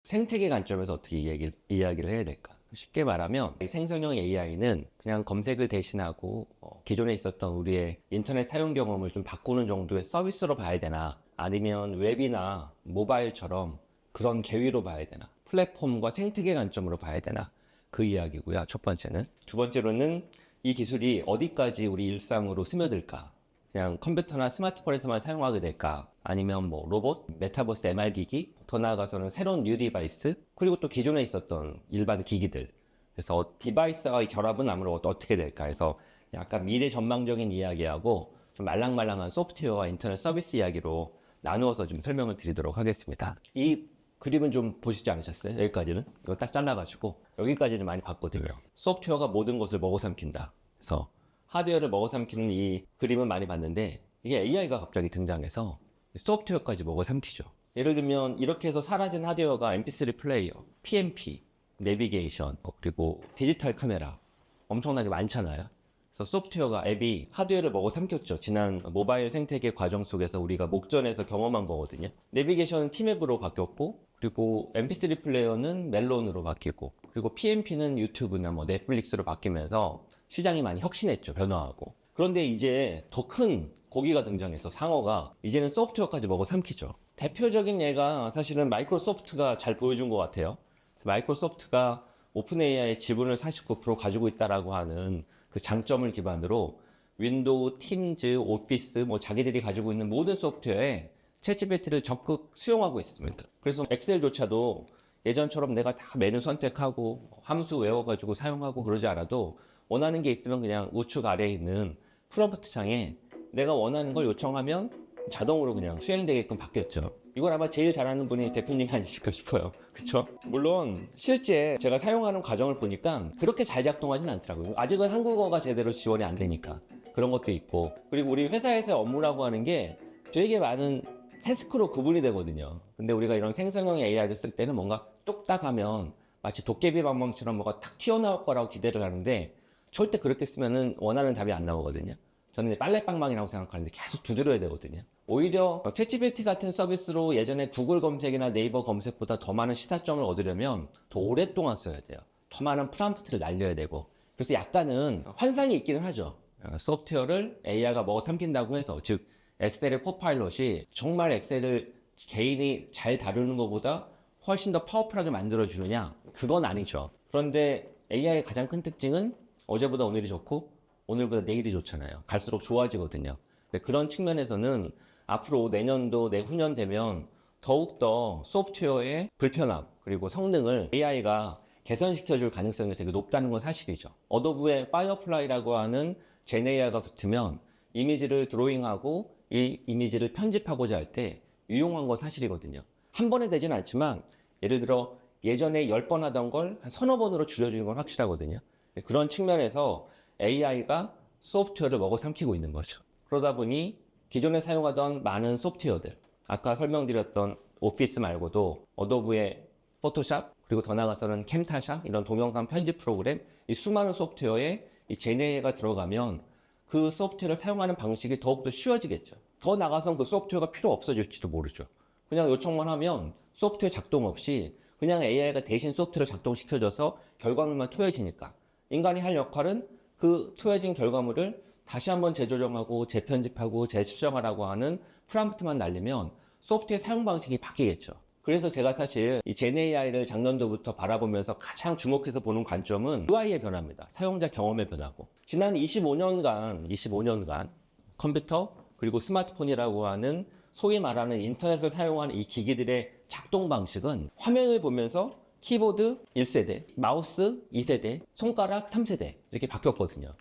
생태계 관점에서 어떻게 이야기를 해야 될까? 쉽게 말하면 생성형 AI는 그냥 검색을 대신하고 기존에 있었던 우리의 인터넷 사용 경험을 좀 바꾸는 정도의 서비스로 봐야 되나, 아니면 웹이나 모바일처럼 그런 계위로 봐야 되나, 플랫폼과 생태계 관점으로 봐야 되나, 그 이야기고요. 첫 번째는. 두 번째로는 이 기술이 어디까지 우리 일상으로 스며들까? 그냥 컴퓨터나 스마트폰에서만 사용하게 될까? 아니면 뭐 로봇, 메타버스 MR 기기, 더 나아가서는 새로운 뉴 디바이스, 그리고 또 기존에 있었던 일반 기기들. 그래서 디바이스와의 결합은 아무래도 어떻게 될까 해서 약간 미래 전망적인 이야기하고 좀 말랑말랑한 소프트웨어와 인터넷 서비스 이야기로 나누어서 좀 설명을 드리도록 하겠습니다. 이 그림은 좀 보시지 않으셨어요? 여기까지는? 이거 딱 잘라가지고 여기까지는 많이 봤거든요. 소프트웨어가 모든 것을 먹어삼킨다. 그래서 하드웨어를 먹어삼키는 이 그림은 많이 봤는데, 이게 AI가 갑자기 등장해서 소프트웨어까지 먹어삼키죠. 예를 들면 이렇게 해서 사라진 하드웨어가 MP3 플레이어, PMP, 내비게이션, 그리고 디지털 카메라 엄청나게 많잖아요. 그래서 소프트웨어가 앱이 하드웨어를 먹어삼켰죠. 지난 모바일 생태계 과정 속에서 우리가 목전에서 경험한 거거든요. 내비게이션은 티맵으로 바뀌었고, 그리고 MP3 플레이어는 멜론으로 바뀌고, 그리고 PMP는 유튜브나 뭐 넷플릭스로 바뀌면서 시장이 많이 혁신했죠. 변화하고. 그런데 이제 더 큰 고기가 등장해서 상어가 이제는 소프트웨어까지 먹어삼키죠. 대표적인 예가 사실은 마이크로소프트가 잘 보여준 것 같아요. 그래서 마이크로소프트가 오픈 AI의 지분을 49% 가지고 있다라고 하는 그 장점을 기반으로 윈도우, 팀즈, 오피스, 뭐 자기들이 가지고 있는 모든 소프트웨어에 챗GPT를 적극 수용하고 있습니다. 그래서 엑셀조차도 예전처럼 내가 다 메뉴 선택하고 함수 외워가지고 사용하고 그러지 않아도 원하는 게 있으면 그냥 우측 아래에 있는 프롬프트 창에 내가 원하는 걸 요청하면 자동으로 그냥 수행되게끔 바뀌었죠. 이걸 아마 제일 잘하는 분이 대표님이 아니실까 싶어요. 그쵸? 물론 실제 제가 사용하는 과정을 보니까 그렇게 잘 작동하진 않더라고요. 아직은 한국어가 제대로 지원이 안 되니까 그런 것도 있고, 그리고 우리 회사에서의 업무라고 하는 게 되게 많은 태스크로 구분이 되거든요. 근데 우리가 이런 생성형 AI를 쓸 때는 뭔가 뚝딱 하면 마치 도깨비 방망이처럼 뭐가 탁 튀어나올 거라고 기대를 하는데, 절대 그렇게 쓰면은 원하는 답이 안 나오거든요. 저는 빨래방망이라고 생각하는데 계속 두드려야 되거든요. 오히려 챗GPT 같은 서비스로 예전에 구글 검색이나 네이버 검색보다 더 많은 시사점을 얻으려면 더 오랫동안 써야 돼요. 더 많은 프롬프트를 날려야 되고. 그래서 약간은 환상이 있기는 하죠. 소프트웨어를 AI가 먹어삼킨다고 해서, 즉 엑셀의 코파일럿이 정말 엑셀을 개인이 잘 다루는 것보다 훨씬 더 파워풀하게 만들어주느냐? 그건 아니죠. 그런데 AI의 가장 큰 특징은 어제보다 오늘이 좋고 오늘보다 내일이 좋잖아요. 갈수록 좋아지거든요. 그런 측면에서는 앞으로 내년도 내후년 되면 더욱더 소프트웨어의 불편함 그리고 성능을 AI가 개선시켜줄 가능성이 되게 높다는 건 사실이죠. 어도브의 파이어플라이라고 하는 젠 AI가 붙으면 이미지를 드로잉하고 이 이미지를 편집하고자 할 때 유용한 건 사실이거든요. 한 번에 되진 않지만 예를 들어 예전에 10번 하던 걸 한 서너 번으로 줄여주는 건 확실하거든요. 그런 측면에서 AI가 소프트웨어를 먹어삼키고 있는 거죠. 그러다 보니 기존에 사용하던 많은 소프트웨어들, 아까 설명드렸던 오피스 말고도 어도브의 포토샵, 그리고 더 나아가서는 캠타샵, 이런 동영상 편집 프로그램, 이 수많은 소프트웨어에 이 제네이가 들어가면 그 소프트웨어를 사용하는 방식이 더욱더 쉬워지겠죠. 더 나아가서는 그 소프트웨어가 필요 없어질지도 모르죠. 그냥 요청만 하면 소프트웨어 작동 없이 그냥 AI가 대신 소프트웨어를 작동시켜줘서 결과물만 토해지니까 인간이 할 역할은 그 토해진 결과물을 다시 한번 재조정하고 재편집하고 재수정하라고 하는 프롬프트만 날리면 소프트웨어 사용 방식이 바뀌겠죠. 그래서 제가 사실 이 젠AI를 작년도부터 바라보면서 가장 주목해서 보는 관점은 UI의 변화입니다. 사용자 경험의 변화고, 지난 25년간 컴퓨터 그리고 스마트폰이라고 하는 소위 말하는 인터넷을 사용하는 이 기기들의 작동 방식은 화면을 보면서 키보드 1세대, 마우스 2세대, 손가락 3세대 이렇게 바뀌었거든요.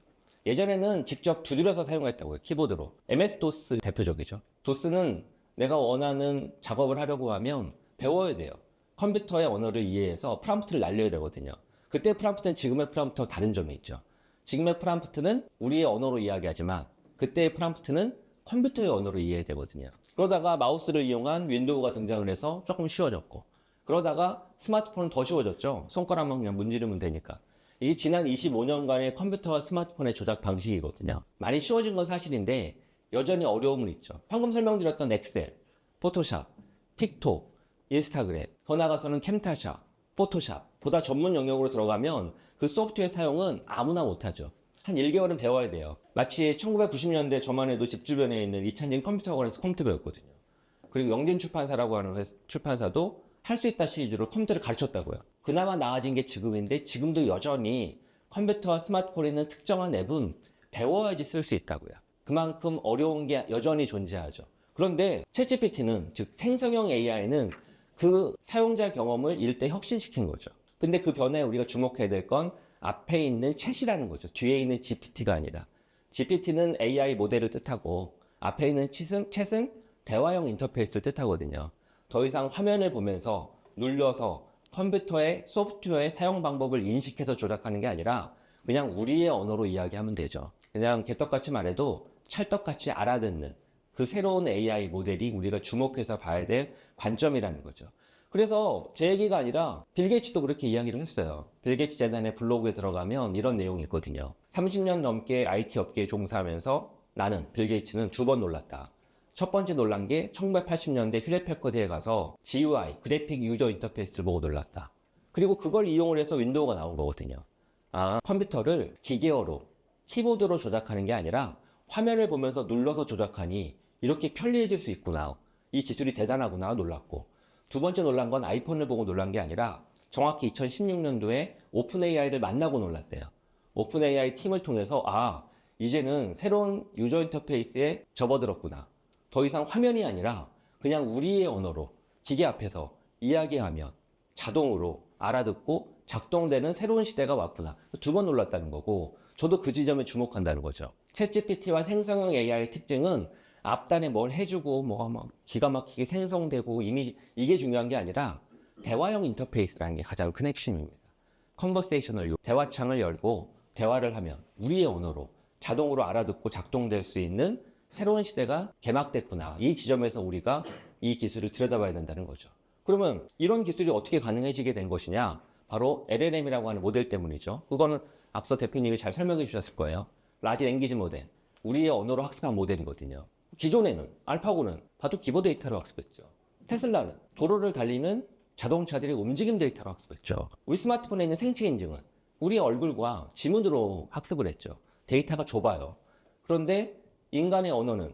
예전에는 직접 두드려서 사용했다고요. 키보드로. MS-DOS 대표적이죠. 도스는 내가 원하는 작업을 하려고 하면 배워야 돼요. 컴퓨터의 언어를 이해해서 프롬프트를 날려야 되거든요. 그때 프롬프트는 지금의 프롬프트와 다른 점이 있죠. 지금의 프롬프트는 우리의 언어로 이야기하지만 그때의 프롬프트는 컴퓨터의 언어로 이해해야 되거든요. 그러다가 마우스를 이용한 윈도우가 등장을 해서 조금 쉬워졌고, 그러다가 스마트폰은 더 쉬워졌죠. 손가락만 그냥 문지르면 되니까. 이게 지난 25년간의 컴퓨터와 스마트폰의 조작 방식이거든요. 많이 쉬워진 건 사실인데 여전히 어려움은 있죠. 방금 설명드렸던 엑셀, 포토샵, 틱톡, 인스타그램, 더 나아가서는 캠타샵, 포토샵 보다 전문 영역으로 들어가면 그 소프트웨어 사용은 아무나 못하죠. 한 1개월은 배워야 돼요. 마치 1990년대 저만 해도 집 주변에 있는 이찬진 컴퓨터학원에서 컴퓨터 배웠거든요. 그리고 영진 출판사라고 하는 출판사도 할 수 있다 시리즈로 컴퓨터를 가르쳤다고요. 그나마 나아진 게 지금인데 지금도 여전히 컴퓨터와 스마트폰에 있는 특정한 앱은 배워야지 쓸 수 있다고요. 그만큼 어려운 게 여전히 존재하죠. 그런데 챗GPT는, 즉 생성형 AI는 그 사용자 경험을 일대 혁신시킨 거죠. 근데 그 변화에 우리가 주목해야 될 건 앞에 있는 챗이라는 거죠. 뒤에 있는 GPT가 아니라. GPT는 AI 모델을 뜻하고 앞에 있는 챗은 대화형 인터페이스를 뜻하거든요. 더 이상 화면을 보면서 눌려서 컴퓨터의 소프트웨어의 사용 방법을 인식해서 조작하는 게 아니라 그냥 우리의 언어로 이야기하면 되죠. 그냥 개떡같이 말해도 찰떡같이 알아듣는 그 새로운 AI 모델이 우리가 주목해서 봐야 될 관점이라는 거죠. 그래서 제 얘기가 아니라 빌 게이츠도 그렇게 이야기를 했어요. 빌 게이츠 재단의 블로그에 들어가면 이런 내용이 있거든요. 30년 넘게 IT 업계에 종사하면서 나는, 빌 게이츠는 2번 놀랐다. 첫 번째 놀란 게 1980년대 휴렛패커드에 가서 GUI, 그래픽 유저 인터페이스를 보고 놀랐다. 그리고 그걸 이용을 해서 윈도우가 나온 거거든요. 아, 컴퓨터를 기계어로, 키보드로 조작하는 게 아니라 화면을 보면서 눌러서 조작하니 이렇게 편리해질 수 있구나. 이 기술이 대단하구나 놀랐고, 두 번째 놀란 건 아이폰을 보고 놀란 게 아니라 정확히 2016년도에 오픈 AI를 만나고 놀랐대요. 오픈 AI 팀을 통해서 아, 이제는 새로운 유저 인터페이스에 접어들었구나. 더 이상 화면이 아니라 그냥 우리의 언어로 기계 앞에서 이야기하면 자동으로 알아듣고 작동되는 새로운 시대가 왔구나. 2번 놀랐다는 거고, 저도 그 지점에 주목한다는 거죠. 챗GPT와 생성형 AI의 특징은 앞단에 뭘 해주고 뭐가 막 기가 막히게 생성되고 이미 이게 중요한 게 아니라 대화형 인터페이스라는 게 가장 큰 핵심입니다. 컨버세이셔널, 대화창을 열고 대화를 하면 우리의 언어로 자동으로 알아듣고 작동될 수 있는 새로운 시대가 개막됐구나. 이 지점에서 우리가 이 기술을 들여다봐야 된다는 거죠. 그러면 이런 기술이 어떻게 가능해지게 된 것이냐? 바로 LLM이라고 하는 모델 때문이죠. 그거는 앞서 대표님이 잘 설명해 주셨을 거예요. 라지 랭귀지 모델, 우리의 언어로 학습한 모델이거든요. 기존에는 알파고는 바로 기본 데이터로 학습했죠. 테슬라는 도로를 달리는 자동차들의 움직임 데이터로 학습했죠. 우리 스마트폰에 있는 생체 인증은 우리 얼굴과 지문으로 학습을 했죠. 데이터가 좁아요. 그런데 인간의 언어는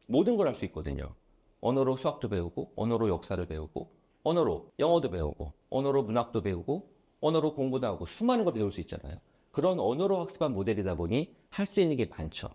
모든 걸 할 수 있거든요. 언어로 수학도 배우고, 언어로 역사를 배우고, 언어로 영어도 배우고, 언어로 문학도 배우고, 언어로 공부도 하고 수많은 걸 배울 수 있잖아요. 그런 언어로 학습한 모델이다 보니 할 수 있는 게 많죠.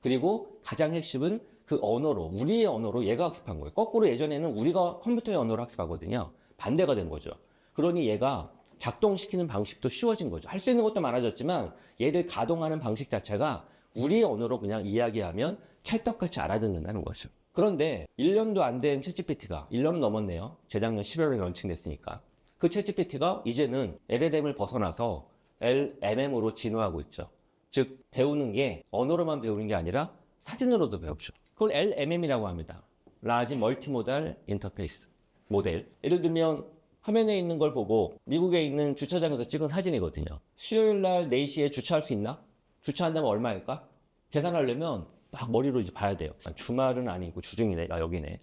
그리고 가장 핵심은 그 언어로, 우리의 언어로 얘가 학습한 거예요. 거꾸로 예전에는 우리가 컴퓨터의 언어로 학습하거든요. 반대가 된 거죠. 그러니 얘가 작동시키는 방식도 쉬워진 거죠. 할 수 있는 것도 많아졌지만 얘를 가동하는 방식 자체가 우리의 언어로 그냥 이야기하면 찰떡같이 알아듣는다는 거죠. 그런데 1년도 안 된 챗GPT가, 1년은 넘었네요. 재작년 11월에 런칭됐으니까. 그 챗GPT가 이제는 LLM을 벗어나서 LMM으로 진화하고 있죠. 즉 배우는 게 언어로만 배우는 게 아니라 사진으로도 배우죠. 그걸 LMM이라고 합니다. 라지 멀티모달 인터페이스 모델. 예를 들면 화면에 있는 걸 보고 미국에 있는 주차장에서 찍은 사진이거든요. 수요일 날 4시에 주차할 수 있나? 주차한다면 얼마일까? 계산하려면 막 머리로 이제 봐야 돼요. 주말은 아니고 주중이네. 아, 여기네.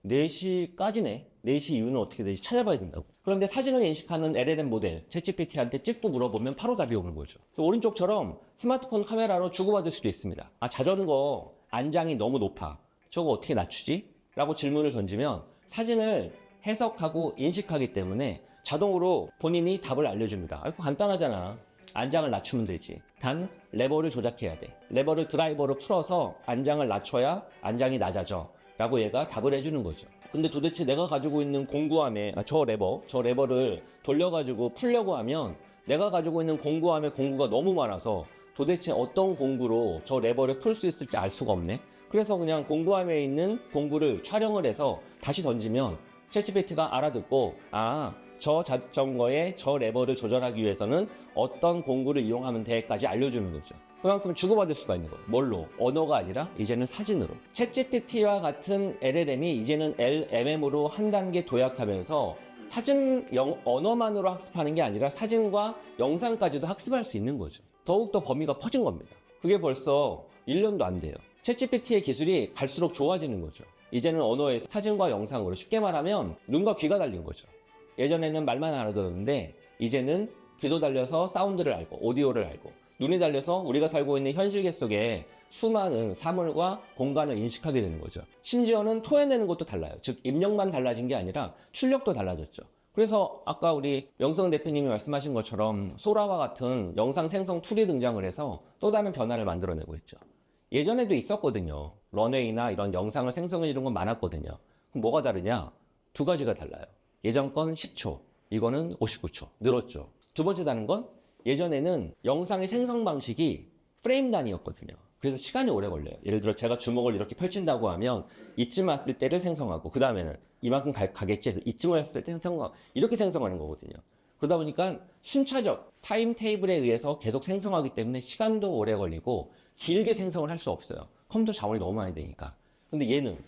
4시까지네. 4시 이후는 어떻게 되지? 찾아봐야 된다고. 그런데 사진을 인식하는 LLM 모델, 챗GPT한테 찍고 물어보면 바로 답이 오는 거죠. 오른쪽처럼 스마트폰 카메라로 주고받을 수도 있습니다. 아, 자전거 안장이 너무 높아. 저거 어떻게 낮추지? 라고 질문을 던지면 사진을 해석하고 인식하기 때문에 자동으로 본인이 답을 알려줍니다. 아이고, 간단하잖아. 안장을 낮추면 되지. 단 레버를 조작해야 돼. 레버를 드라이버로 풀어서 안장을 낮춰야 안장이 낮아져 라고 얘가 답을 해주는 거죠. 근데 도대체 내가 가지고 있는 공구함에 저 레버를 돌려가지고 풀려고 하면 내가 가지고 있는 공구함에 공구가 너무 많아서 도대체 어떤 공구로 저 레버를 풀 수 있을지 알 수가 없네. 그래서 그냥 공구함에 있는 공구를 촬영을 해서 다시 던지면 챗GPT가 알아듣고 저 자전거의 저 레버를 조절하기 위해서는 어떤 공구를 이용하면 돼까지 알려주는 거죠. 그만큼 주고받을 수가 있는 거예요. 뭘로? 언어가 아니라 이제는 사진으로. 챗GPT와 같은 LLM이 이제는 LMM으로 한 단계 도약하면서 언어만으로 학습하는 게 아니라 사진과 영상까지도 학습할 수 있는 거죠. 더욱더 범위가 퍼진 겁니다. 그게 벌써 1년도 안 돼요. 챗GPT의 기술이 갈수록 좋아지는 거죠. 이제는 언어에서 사진과 영상으로 쉽게 말하면 눈과 귀가 달린 거죠. 예전에는 말만 알아들었는데 이제는 귀도 달려서 사운드를 알고 오디오를 알고 눈이 달려서 우리가 살고 있는 현실계 속에 수많은 사물과 공간을 인식하게 되는 거죠. 심지어는 토해내는 것도 달라요. 즉 입력만 달라진 게 아니라 출력도 달라졌죠. 그래서 아까 우리 명성 대표님이 말씀하신 것처럼 소라와 같은 영상 생성 툴이 등장을 해서 또 다른 변화를 만들어내고 있죠. 예전에도 있었거든요. 런웨이나 이런 영상을 생성해 주는 건 많았거든요. 그럼 뭐가 다르냐? 두 가지가 달라요. 예전 건 10초, 이거는 59초 늘었죠. 두 번째 다른 건 예전에는 영상의 생성 방식이 프레임 단위였거든요. 그래서 시간이 오래 걸려요. 예를 들어 제가 주먹을 이렇게 펼친다고 하면 이쯤 왔을 때를 생성하고 그 다음에는 이만큼 가겠지 해서 이쯤 왔을 때 생성하고 이렇게 생성하는 거거든요. 그러다 보니까 순차적 타임 테이블에 의해서 계속 생성하기 때문에 시간도 오래 걸리고 길게 생성을 할 수 없어요. 컴퓨터 자원이 너무 많이 되니까. 근데 얘는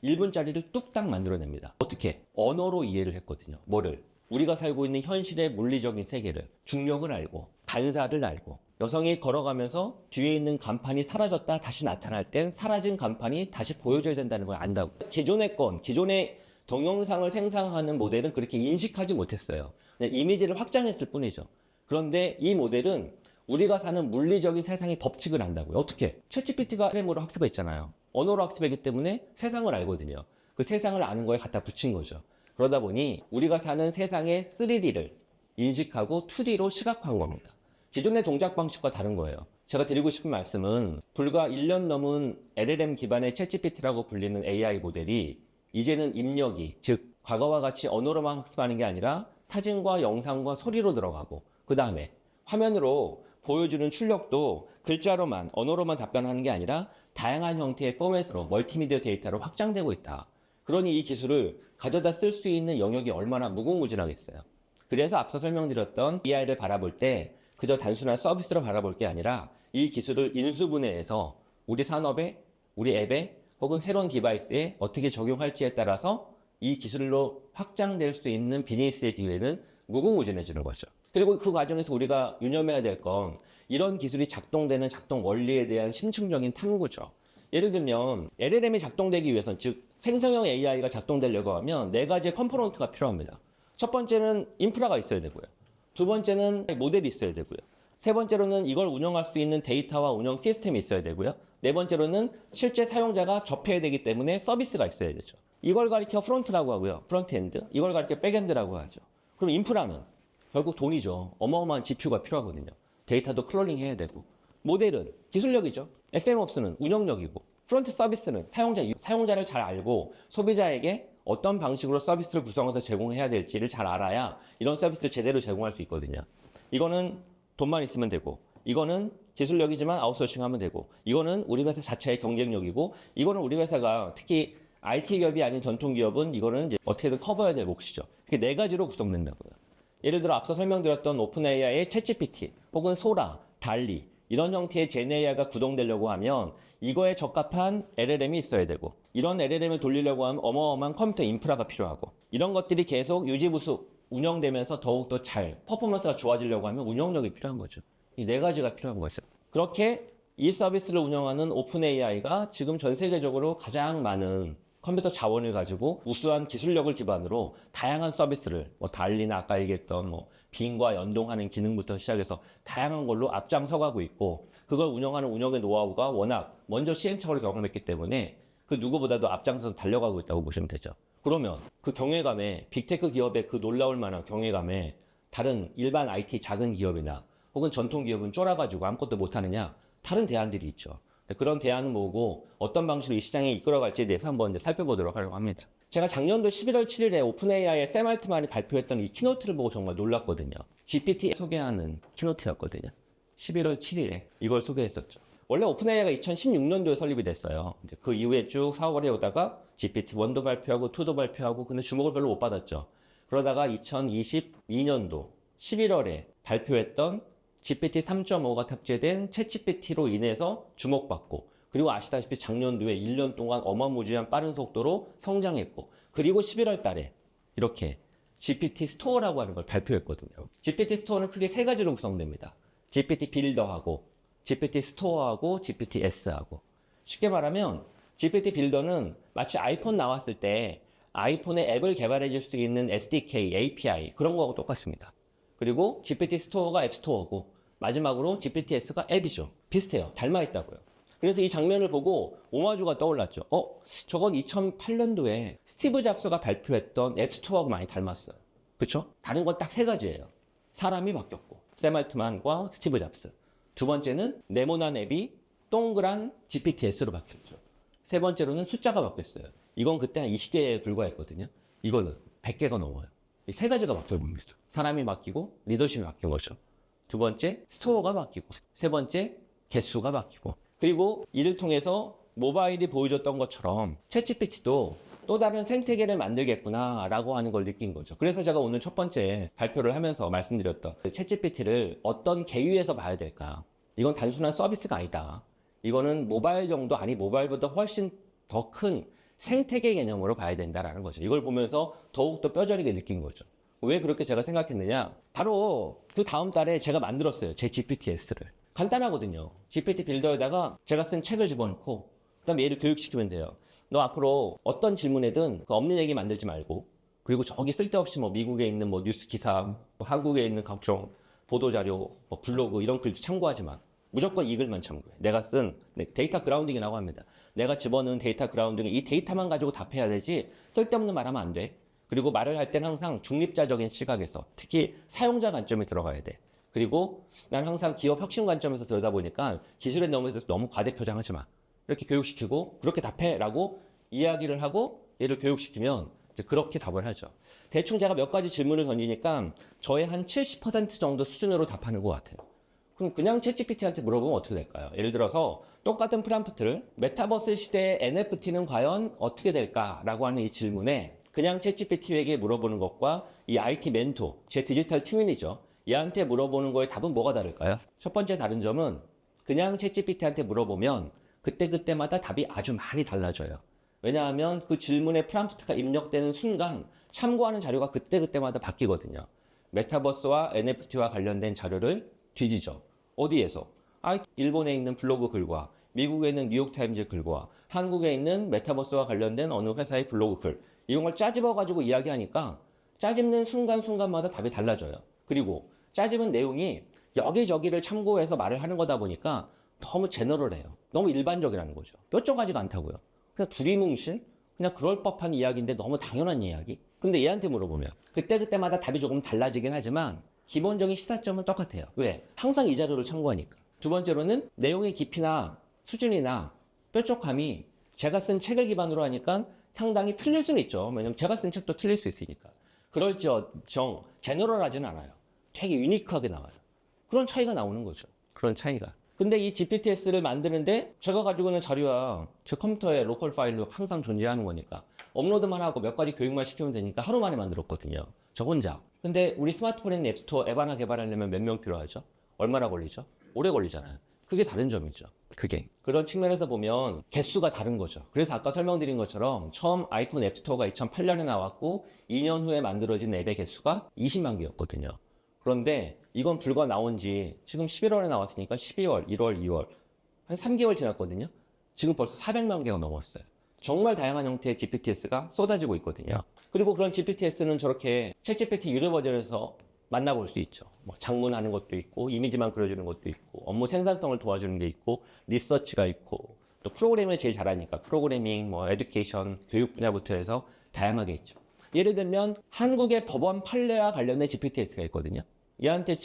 1분짜리를 뚝딱 만들어냅니다. 어떻게? 언어로 이해를 했거든요. 뭐를? 우리가 살고 있는 현실의 물리적인 세계를, 중력을 알고 반사를 알고 여성이 걸어가면서 뒤에 있는 간판이 사라졌다 다시 나타날 땐 사라진 간판이 다시 보여줘야 된다는 걸 안다고. 기존의 동영상을 생성하는 모델은 그렇게 인식하지 못했어요. 그냥 이미지를 확장했을 뿐이죠. 그런데 이 모델은 우리가 사는 물리적인 세상의 법칙을 안다고요. 어떻게? 챗GPT가 LM으로 학습했잖아요. 언어로 학습했기 때문에 세상을 알거든요. 그 세상을 아는 거에 갖다 붙인 거죠. 그러다 보니 우리가 사는 세상의 3D를 인식하고 2D로 시각화한 겁니다. 기존의 동작 방식과 다른 거예요. 제가 드리고 싶은 말씀은 불과 1년 넘은 LLM 기반의 챗GPT라고 불리는 AI 모델이 이제는 입력이, 즉 과거와 같이 언어로만 학습하는 게 아니라 사진과 영상과 소리로 들어가고 그 다음에 화면으로 보여주는 출력도 글자로만, 언어로만 답변하는 게 아니라 다양한 형태의 포맷으로 멀티미디어 데이터로 확장되고 있다. 그러니 이 기술을 가져다 쓸 수 있는 영역이 얼마나 무궁무진하겠어요. 그래서 앞서 설명드렸던 AI를 바라볼 때 그저 단순한 서비스로 바라볼 게 아니라 이 기술을 인수분해해서 우리 산업에, 우리 앱에 혹은 새로운 디바이스에 어떻게 적용할지에 따라서 이 기술로 확장될 수 있는 비즈니스의 기회는 무궁무진해지는 거죠. 그리고 그 과정에서 우리가 유념해야 될 건 이런 기술이 작동되는 작동 원리에 대한 심층적인 탐구죠. 예를 들면 LLM이 작동되기 위해서는, 즉 생성형 AI가 작동되려고 하면 4가지의 컴포넌트가 필요합니다. 첫 번째는 인프라가 있어야 되고요. 두 번째는 모델이 있어야 되고요. 세 번째로는 이걸 운영할 수 있는 데이터와 운영 시스템이 있어야 되고요. 네 번째로는 실제 사용자가 접해야 되기 때문에 서비스가 있어야 되죠. 이걸 가리켜 프론트라고 하고요. 프론트엔드. 이걸 가리켜 백엔드라고 하죠. 그럼 인프라는 결국 돈이죠. 어마어마한 GPU가 필요하거든요. 데이터도 클롤링 해야 되고. 모델은 기술력이죠. FMOPS는 운영력이고. 프론트 서비스는 사용자를 잘 알고 소비자에게 어떤 방식으로 서비스를 구성해서 제공해야 될지를 잘 알아야 이런 서비스를 제대로 제공할 수 있거든요. 이거는 돈만 있으면 되고, 이거는 기술력이지만 아웃소싱하면 되고, 이거는 우리 회사 자체의 경쟁력이고, 이거는 우리 회사가 특히 IT 기업이 아닌 전통 기업은 이거는 이제 어떻게든 커버해야 될 몫이죠. 이게 4가지로 구성된다고요. 예를 들어 앞서 설명드렸던 오픈AI의 챗GPT 혹은 소라, 달리 이런 형태의 제네AI가 구동되려고 하면 이거에 적합한 LLM이 있어야 되고, 이런 LLM을 돌리려고 하면 어마어마한 컴퓨터 인프라가 필요하고, 이런 것들이 계속 유지부수 운영되면서 더욱더 잘 퍼포먼스가 좋아지려고 하면 운영력이 필요한 거죠. 이 4가지가 필요한 거죠. 그렇게 이 서비스를 운영하는 오픈AI가 지금 전 세계적으로 가장 많은 컴퓨터 자원을 가지고 우수한 기술력을 기반으로 다양한 서비스를 달리나 아까 얘기했던 빙과 연동하는 기능부터 시작해서 다양한 걸로 앞장서가고 있고, 그걸 운영하는 운영의 노하우가 워낙 먼저 시행착오를 경험했기 때문에 그 누구보다도 앞장서서 달려가고 있다고 보시면 되죠. 그러면 그 경외감에, 빅테크 기업의 그 놀라울 만한 경외감에 다른 일반 IT 작은 기업이나 혹은 전통 기업은 쫄아가지고 아무것도 못하느냐? 다른 대안들이 있죠. 그런 대안은 뭐고 어떤 방식으로 이 시장에 이끌어갈지에 대해서 한번 이제 살펴보도록 하려고 합니다. 제가 작년도 11월 7일에 오픈AI의 샘 알트만이 발표했던 이 키노트를 보고 정말 놀랐거든요. GPT 소개하는 키노트였거든요. 11월 7일에 이걸 소개했었죠. 원래 오픈AI가 2016년도에 설립이 됐어요. 이제 그 이후에 쭉 사업을 해오다가 GPT-1도 발표하고 2도 발표하고, 근데 주목을 별로 못 받았죠. 그러다가 2022년도 11월에 발표했던 GPT 3.5가 탑재된 챗GPT로 인해서 주목받고, 그리고 아시다시피 작년도에 1년 동안 어마무지한 빠른 속도로 성장했고, 그리고 11월 달에 이렇게 GPT 스토어라고 하는 걸 발표했거든요. GPT 스토어는 크게 3가지로 구성됩니다. GPT 빌더하고 GPT 스토어하고 GPT S하고. 쉽게 말하면 GPT 빌더는 마치 아이폰 나왔을 때 아이폰에 앱을 개발해 줄 수 있는 SDK, API 그런 거하고 똑같습니다. 그리고 GPT 스토어가 앱 스토어고 마지막으로 GPTS가 앱이죠. 비슷해요. 닮아 있다고요. 그래서 이 장면을 보고 오마주가 떠올랐죠. 저건 2008년도에 스티브 잡스가 발표했던 앱 스토어하고 많이 닮았어요. 그쵸? 다른 건 딱 세 가지예요. 사람이 바뀌었고 샘 알트만과 스티브 잡스. 두 번째는 네모난 앱이 동그란 GPTS로 바뀌었죠. 세 번째로는 숫자가 바뀌었어요. 이건 그때 한 20개에 불과했거든요. 이거는 100개가 넘어요. 이 세 가지가 바뀌어버립니다. 사람이 바뀌고 리더십이 바뀐 거죠. 두 번째, 스토어가 바뀌고 세 번째, 개수가 바뀌고 그리고 이를 통해서 모바일이 보여줬던 것처럼 챗GPT도 또 다른 생태계를 만들겠구나 라고 하는 걸 느낀 거죠. 그래서 제가 오늘 첫 번째 발표를 하면서 말씀드렸던 챗GPT를 어떤 계유에서 봐야 될까? 이건 단순한 서비스가 아니다. 이거는 모바일 정도 아니 모바일보다 훨씬 더 큰 생태계 개념으로 봐야 된다라는 거죠. 이걸 보면서 더욱더 뼈저리게 느낀 거죠. 왜 그렇게 제가 생각했느냐? 바로 그 다음 달에 제가 만들었어요. 제 GPTS를. 간단하거든요. GPT 빌더에다가 제가 쓴 책을 집어넣고 그다음에 얘를 교육시키면 돼요. 너 앞으로 어떤 질문에든 그 없는 얘기 만들지 말고 그리고 저기 쓸데없이 뭐 미국에 있는 뭐 뉴스 기사, 뭐 한국에 있는 각종 보도자료, 뭐 블로그 이런 글도 참고하지 마. 무조건 이 글만 참고해. 내가 쓴 데이터 그라운딩이라고 합니다. 내가 집어넣은 데이터 그라운딩에 이 데이터만 가지고 답해야 되지 쓸데없는 말 하면 안 돼. 그리고 말을 할 때는 항상 중립자적인 시각에서 특히 사용자 관점이 들어가야 돼. 그리고 난 항상 기업 혁신 관점에서 들여다보니까 기술에 너무 과대 표장하지 마. 이렇게 교육시키고 그렇게 답해라고 이야기를 하고 얘를 교육시키면 이제 그렇게 답을 하죠. 대충 제가 몇 가지 질문을 던지니까 저의 한 70% 정도 수준으로 답하는 것 같아요. 그럼 그냥 챗GPT한테 물어보면 어떻게 될까요? 예를 들어서 똑같은 프롬프트를 메타버스 시대의 NFT는 과연 어떻게 될까라고 하는 이 질문에 그냥 챗GPT에게 물어보는 것과 이 IT 멘토, 제 디지털 트윈이죠. 얘한테 물어보는 거에 답은 뭐가 다를까요? 첫 번째 다른 점은 그냥 챗GPT한테 물어보면 그때그때마다 답이 아주 많이 달라져요. 왜냐하면 그 질문의 프롬프트가 입력되는 순간 참고하는 자료가 그때그때마다 바뀌거든요. 메타버스와 NFT와 관련된 자료를 뒤지죠. 어디에서? 일본에 있는 블로그 글과 미국에 있는 뉴욕타임즈 글과 한국에 있는 메타버스와 관련된 어느 회사의 블로그 글 이런 걸 짜집어가지고 이야기하니까 짜집는 순간순간마다 답이 달라져요. 그리고 짜집은 내용이 여기저기를 참고해서 말을 하는 거다 보니까 너무 제너럴해요. 너무 일반적이라는 거죠. 뾰족하지가 않다고요. 그냥 두리뭉실? 그냥 그럴 법한 이야기인데 너무 당연한 이야기? 근데 얘한테 물어보면 그때그때마다 답이 조금 달라지긴 하지만 기본적인 시사점은 똑같아요. 왜? 항상 이 자료를 참고하니까. 두 번째로는 내용의 깊이나 수준이나 뾰족함이 제가 쓴 책을 기반으로 하니까 상당히 틀릴 수는 있죠. 왜냐면 제가 쓴 책도 틀릴 수 있으니까. 그럴지언정 제너럴하지는 않아요. 되게 유니크하게 나와서. 그런 차이가 나오는 거죠. 그런 차이가. 근데 이 GPTS를 만드는데 제가 가지고 있는 자료야 제 컴퓨터에 로컬 파일로 항상 존재하는 거니까 업로드만 하고 몇 가지 교육만 시키면 되니까 하루 만에 만들었거든요. 저 혼자. 근데 우리 스마트폰에 있는 앱스토어 앱 하나 개발하려면 몇 명 필요하죠? 얼마나 걸리죠? 오래 걸리잖아요. 그게 다른 점이죠. 그게. 그런 측면에서 보면 개수가 다른 거죠. 그래서 아까 설명드린 것처럼 처음 아이폰 앱스토어가 2008년에 나왔고 2년 후에 만들어진 앱의 개수가 20만 개였거든요. 그런데 이건 불과 나온 지 지금 11월에 나왔으니까 12월, 1월, 2월 한 3개월 지났거든요. 지금 벌써 400만 개가 넘었어요. 정말 다양한 형태의 GPTS가 쏟아지고 있거든요. 그리고 그런 GPTS는 저렇게 챗GPT 유료 버전에서 만나볼 수 있죠. 뭐 장문하는 것도 있고 이미지만 그려주는 것도 있고 업무 생산성을 도와주는 게 있고 리서치가 있고 또 프로그래밍을 제일 잘하니까 프로그래밍, 뭐 에듀케이션, 교육 분야부터 해서 다양하게 있죠. 예를 들면 한국의 법원 판례와 관련된 GPTS가 있거든요. 얘한테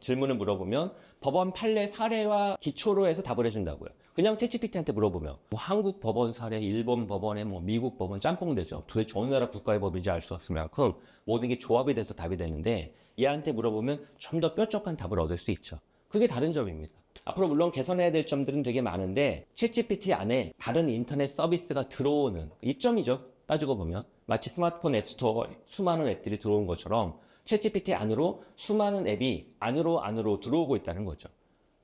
질문을 물어보면 법원 판례 사례와 기초로 해서 답을 해준다고요. 그냥 챗GPT한테 물어보면 뭐 한국 법원 사례, 일본 법원에 뭐 미국 법원 짬뽕되죠. 도대체 어느 나라 국가의 법인지 알 수 없을 만큼 모든 게 조합이 돼서 답이 되는데 얘한테 물어보면 좀 더 뾰족한 답을 얻을 수 있죠. 그게 다른 점입니다. 앞으로 물론 개선해야 될 점들은 되게 많은데 챗GPT 안에 다른 인터넷 서비스가 들어오는 이점이죠. 따지고 보면 마치 스마트폰 앱스토어 수많은 앱들이 들어온 것처럼 챗GPT 안으로 수많은 앱이 안으로 들어오고 있다는 거죠.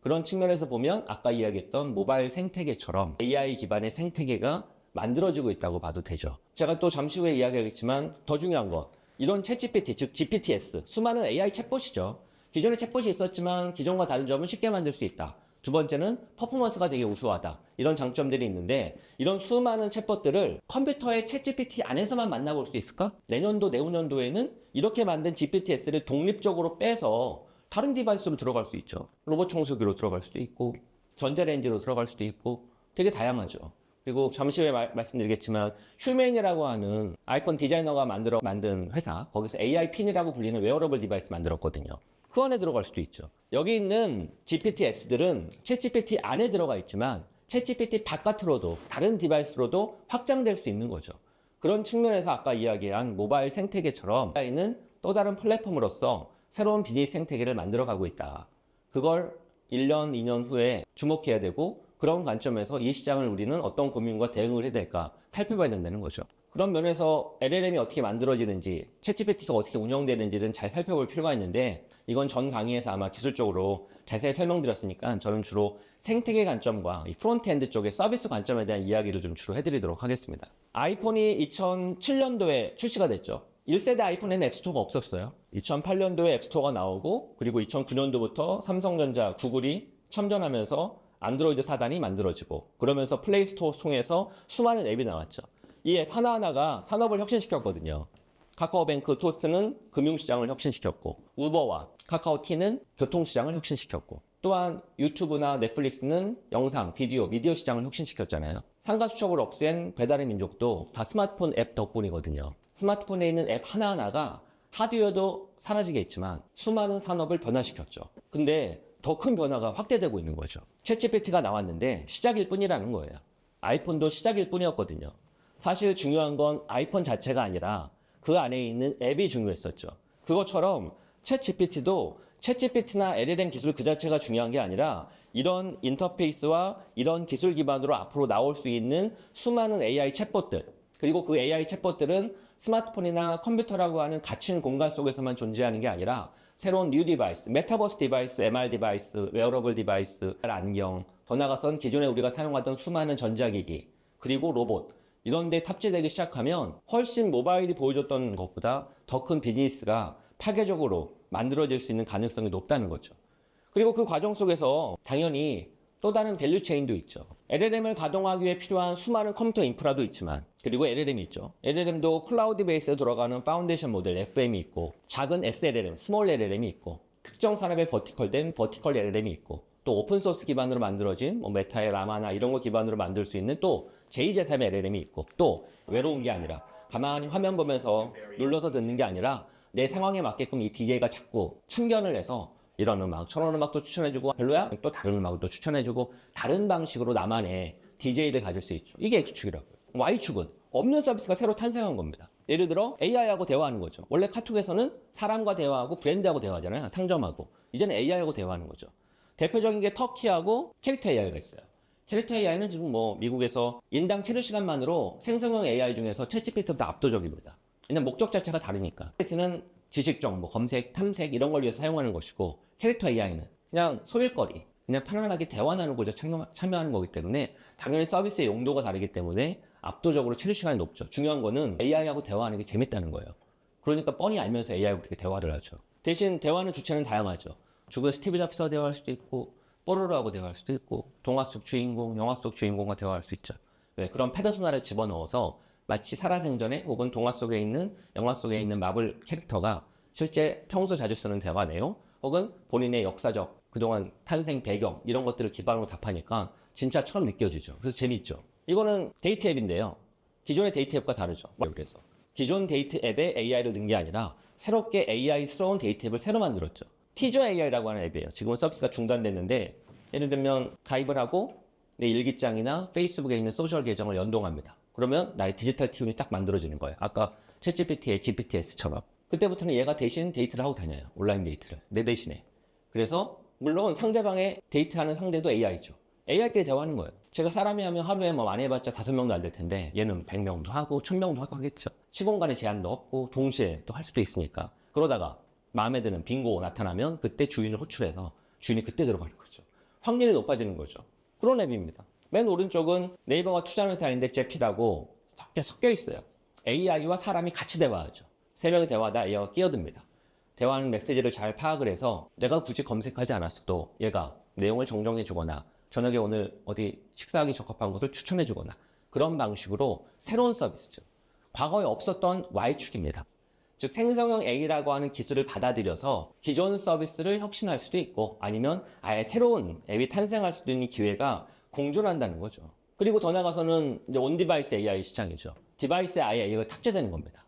그런 측면에서 보면 아까 이야기했던 모바일 생태계처럼 AI 기반의 생태계가 만들어지고 있다고 봐도 되죠. 제가 또 잠시 후에 이야기하겠지만 더 중요한 건 이런 챗GPT, 즉 GPTS, 수많은 AI 챗봇이죠. 기존에 챗봇이 있었지만 기존과 다른 점은 쉽게 만들 수 있다. 두 번째는 퍼포먼스가 되게 우수하다. 이런 장점들이 있는데 이런 수많은 챗봇들을 컴퓨터의 챗GPT 안에서만 만나볼 수 있을까? 내년도, 내후년도에는 이렇게 만든 GPTS를 독립적으로 빼서 다른 디바이스로 들어갈 수 있죠. 로봇 청소기로 들어갈 수도 있고 전자레인지로 들어갈 수도 있고 되게 다양하죠. 그리고 잠시 후에 말씀드리겠지만 휴맨이라고 하는 아이폰 디자이너가 만든 회사, 거기서 AI 핀이라고 불리는 웨어러블 디바이스 만들었거든요. 그 안에 들어갈 수도 있죠. 여기 있는 GPTS들은 챗GPT 안에 들어가 있지만 챗GPT 바깥으로도 다른 디바이스로도 확장될 수 있는 거죠. 그런 측면에서 아까 이야기한 모바일 생태계처럼 AI는 또 다른 플랫폼으로서 새로운 비즈니스 생태계를 만들어가고 있다. 그걸 1년, 2년 후에 주목해야 되고 그런 관점에서 이 시장을 우리는 어떤 고민과 대응을 해야 될까 살펴봐야 된다는 거죠. 그런 면에서 LLM이 어떻게 만들어지는지, 챗GPT가 어떻게 운영되는지는 잘 살펴볼 필요가 있는데 이건 전 강의에서 아마 기술적으로 자세히 설명드렸으니까 저는 주로 생태계 관점과 이 프론트엔드 쪽의 서비스 관점에 대한 이야기를 좀 주로 해드리도록 하겠습니다. 아이폰이 2007년도에 출시가 됐죠. 1세대 아이폰에는 앱스토어가 없었어요. 2008년도에 앱스토어가 나오고 그리고 2009년도부터 삼성전자, 구글이 참전하면서 안드로이드 4단이 만들어지고 그러면서 플레이스토어 통해서 수많은 앱이 나왔죠. 이 앱 하나하나가 산업을 혁신시켰거든요. 카카오뱅크 토스트는 금융시장을 혁신시켰고 우버와 카카오티는 교통시장을 혁신시켰고 또한 유튜브나 넷플릭스는 영상, 비디오, 미디어 시장을 혁신시켰잖아요. 상가수척을 없앤 배달의 민족도 다 스마트폰 앱 덕분이거든요. 스마트폰에 있는 앱 하나하나가 하드웨어도 사라지겠지만 수많은 산업을 변화시켰죠. 근데 더 큰 변화가 확대되고 있는 거죠. 챗GPT가 나왔는데 시작일 뿐이라는 거예요. 아이폰도 시작일 뿐이었거든요. 사실 중요한 건 아이폰 자체가 아니라 그 안에 있는 앱이 중요했었죠. 그것처럼 챗GPT도 챗GPT나 LLM 기술 그 자체가 중요한 게 아니라 이런 인터페이스와 이런 기술 기반으로 앞으로 나올 수 있는 수많은 AI 챗봇들 그리고 그 AI 챗봇들은 스마트폰이나 컴퓨터라고 하는 갇힌 공간 속에서만 존재하는 게 아니라 새로운 뉴 디바이스, 메타버스 디바이스, MR 디바이스, 웨어러블 디바이스, 안경, 더 나아가선 기존에 우리가 사용하던 수많은 전자기기, 그리고 로봇 이런 데 탑재되기 시작하면 훨씬 모바일이 보여줬던 것보다 더 큰 비즈니스가 파괴적으로 만들어질 수 있는 가능성이 높다는 거죠. 그리고 그 과정 속에서 당연히 또 다른 밸류 체인도 있죠. LLM을 가동하기 위해 필요한 수많은 컴퓨터 인프라도 있지만 그리고 LLM이 있죠. LLM도 클라우드 베이스에 들어가는 파운데이션 모델 FM이 있고 작은 SLLM, 스몰 LLM이 있고 특정 산업에 버티컬된 버티컬 LLM이 있고 또 오픈소스 기반으로 만들어진 메타의 라마나 이런 거 기반으로 만들 수 있는 또 제2제3의 LLM이 있고 또 외로운 게 아니라 가만히 화면 보면서 눌러서 듣는 게 아니라 내 상황에 맞게끔 이 DJ가 자꾸 참견을 해서 이런 음악, 저런 음악도 추천해주고 별로야? 또 다른 음악도 추천해주고 다른 방식으로 나만의 DJ를 가질 수 있죠. 이게 X축이라고요. Y축은 없는 서비스가 새로 탄생한 겁니다. 예를 들어 AI하고 대화하는 거죠. 원래 카톡에서는 사람과 대화하고 브랜드하고 대화하잖아요. 상점하고. 이제는 AI하고 대화하는 거죠. 대표적인 게 터키하고 캐릭터 AI가 있어요. 캐릭터 AI는 지금 미국에서 인당 체류 시간만으로 생성형 AI 중에서 챗GPT보다 압도적입니다. 왜냐면 목적 자체가 다르니까. 챗GPT는 지식 정보, 검색, 탐색 이런 걸 위해서 사용하는 것이고 캐릭터 AI는 그냥 소일거리, 그냥 편안하게 대화 나누고자 참여하는 거기 때문에 당연히 서비스의 용도가 다르기 때문에 압도적으로 체류 시간이 높죠. 중요한 거는 AI하고 대화하는 게 재밌다는 거예요. 그러니까 뻔히 알면서 AI하고 그렇게 대화를 하죠. 대신 대화는 주체는 다양하죠. 죽은 스티브 잡스와 대화할 수도 있고 뽀로로하고 대화할 수도 있고 동화 속 주인공, 영화 속 주인공과 대화할 수 있죠. 왜? 그런 페르소나를 집어넣어서 마치 살아생전에 혹은 동화 속에 있는 영화 속에 있는 마블 캐릭터가 실제 평소 자주 쓰는 대화 내용 혹은 본인의 역사적 그동안 탄생 배경 이런 것들을 기반으로 답하니까 진짜처럼 느껴지죠. 그래서 재밌죠. 이거는 데이트 앱인데요. 기존의 데이트 앱과 다르죠. 그래서 기존 데이트 앱에 AI를 넣은 게 아니라 새롭게 AI스러운 데이트 앱을 새로 만들었죠. 티저 AI라고 하는 앱이에요. 지금은 서비스가 중단됐는데 예를 들면 가입을 하고 내 일기장이나 페이스북에 있는 소셜 계정을 연동합니다. 그러면 나의 디지털 티운이 딱 만들어지는 거예요. 아까 챗GPT의 GPTS처럼. 그때부터는 얘가 대신 데이트를 하고 다녀요. 온라인 데이트를. 내 대신에. 그래서 물론 상대방의 데이트하는 상대도 AI죠. AI끼리 대화하는 거예요. 제가 사람이 하면 하루에 많이 해봤자 5명도 안 될 텐데 얘는 100명도 하고 1000명도 하고 하겠죠. 시공간의 제한도 없고 동시에 또 할 수도 있으니까. 그러다가 마음에 드는 빙고 나타나면 그때 주인을 호출해서 주인이 그때 들어가는 거죠. 확률이 높아지는 거죠. 그런 앱입니다. 맨 오른쪽은 네이버가 투자하는 회사인데 제피라고 섞여 있어요. AI와 사람이 같이 대화하죠. 세 명의 대화다 끼어듭니다. 대화하는 메시지를 잘 파악을 해서 내가 굳이 검색하지 않았어도 얘가 내용을 정정해 주거나 저녁에 오늘 어디 식사하기 적합한 곳을 추천해 주거나 그런 방식으로 새로운 서비스죠. 과거에 없었던 Y축입니다. 즉 생성형 A라고 하는 기술을 받아들여서 기존 서비스를 혁신할 수도 있고 아니면 아예 새로운 앱이 탄생할 수도 있는 기회가 공존한다는 거죠. 그리고 더 나아가서는 이제 온디바이스 AI 시장이죠. 디바이스에 아예 AI가 탑재되는 겁니다.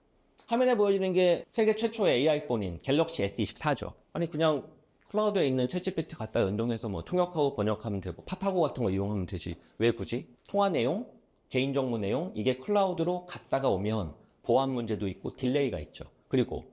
화면에 보여지는 게 세계 최초의 AI 폰인 갤럭시 S24죠. 아니 그냥 클라우드에 있는 챗GPT 갖다 연동해서 뭐 통역하고 번역하면 되고 팝하고 같은 거 이용하면 되지. 왜 굳이? 통화 내용, 개인정보 내용 이게 클라우드로 갔다가 오면 보안 문제도 있고 딜레이가 있죠. 그리고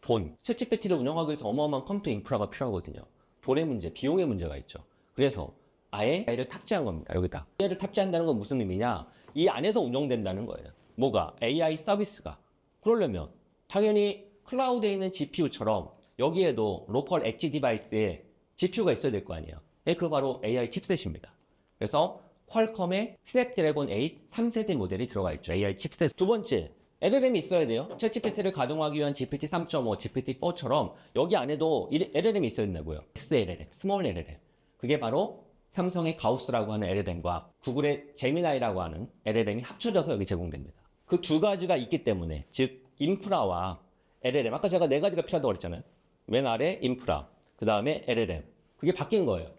돈. 챗GPT를 운영하기 위해서 어마어마한 컴퓨터 인프라가 필요하거든요. 돈의 문제, 비용의 문제가 있죠. 그래서 아예 AI를 탑재한 겁니다. 여기다. AI를 탑재한다는 건 무슨 의미냐? 이 안에서 운영된다는 거예요. 뭐가? AI 서비스가. 그러려면 당연히 클라우드에 있는 GPU처럼 여기에도 로컬 엣지 디바이스에 GPU가 있어야 될 거 아니에요. 그거 바로 AI 칩셋입니다. 그래서 퀄컴의 스냅드래곤 8 3세대 모델이 들어가 있죠. AI 칩셋. 두 번째, LLM이 있어야 돼요. 챗GPT를 가동하기 위한 GPT 3.5, GPT 4처럼 여기 안에도 LLM이 있어야 된다고요. SLLM, 스몰 LLM. 그게 바로 삼성의 가우스라고 하는 LLM과 구글의 제미나이라고 하는 LLM이 합쳐져서 여기 제공됩니다. 그 두 가지가 있기 때문에 즉 인프라와 LLM 아까 제가 네 가지가 필요하다고 그랬잖아요. 맨 아래 인프라, 그 다음에 LLM 그게 바뀐 거예요.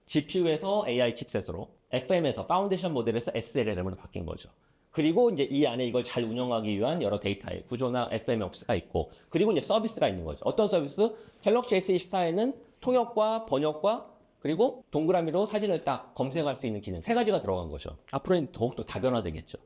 GPU에서 AI 칩셋으로 FM에서 파운데이션 모델에서 SLLM으로 바뀐 거죠. 그리고 이제 이 안에 이걸 잘 운영하기 위한 여러 데이터의 구조나 FMOS가 있고 그리고 이제 서비스가 있는 거죠. 어떤 서비스? 갤럭시 S24에는 통역과 번역과 그리고 동그라미로 사진을 딱 검색할 수 있는 기능 세 가지가 들어간 거죠. 앞으로는 더욱더 다변화되겠죠.